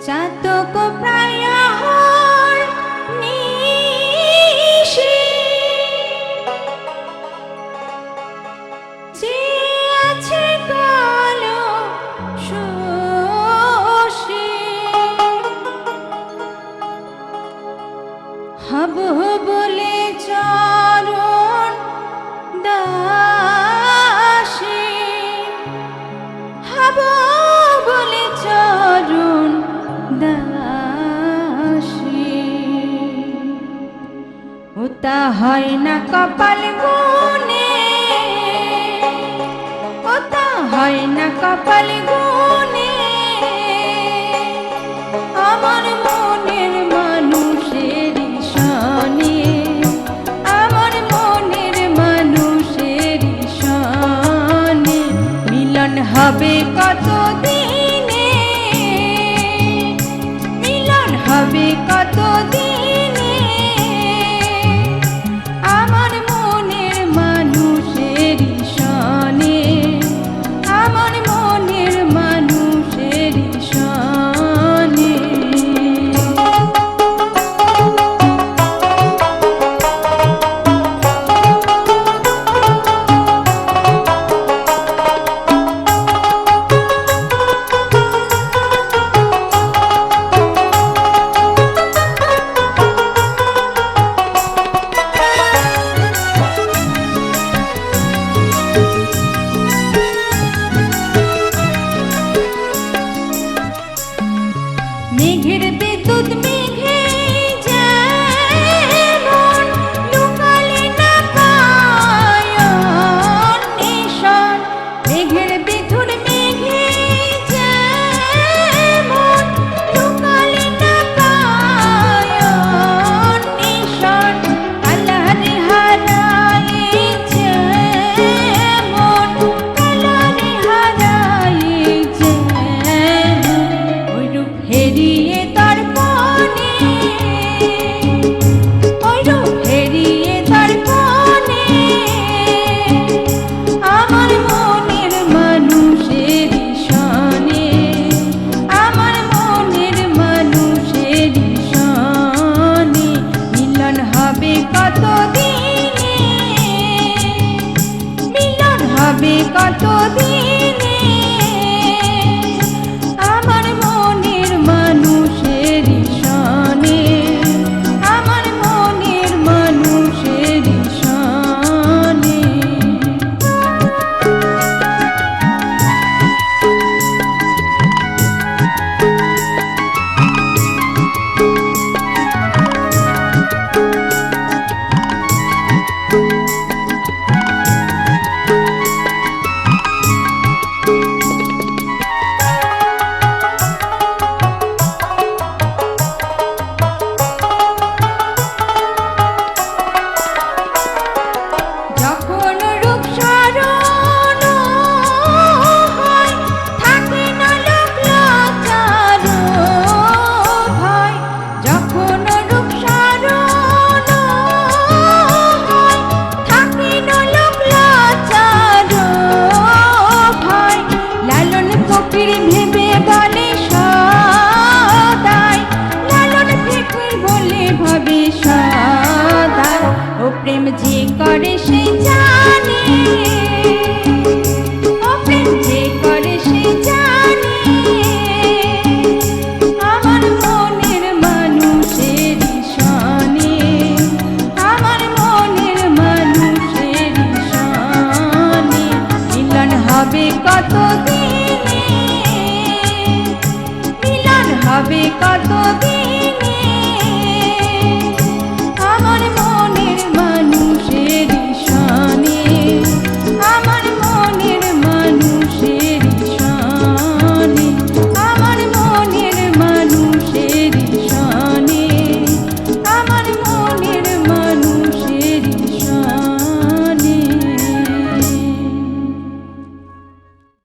চাতক প্রায় নিশি যে আছে কালো শোষে হব বলে চরণ দাসে হব বলে চরণ দাসে ওটা হয় না কপাল গুনে ওটা হয় না কপাল গুনে আমার মনের মানুষের সনে আমার মনের মানুষের সনে মিলন হবে কত দিনে মিলন হবে কত দিনে আমার মনের মানুষের সনে আমার মনের মানুষের সনে মেঘের বিদ্যুৎ মেঘে যেমন লুকালে না পায় নিশান মেঘের বিদ্যুৎ মেঘে যেমন লুকালে না পায় নিশান আল্লাহরে হারায় যেমন আল্লাহরে হারায় যেমন ওই রূপ হেরিয়ে তার মনে ওই রূপ হেরিয়ে তার মনে আমার মনের মানুষের সনে আমার মনের মানুষের সনে মিলন হবে কত দিনে মিলন হবে কত দিনে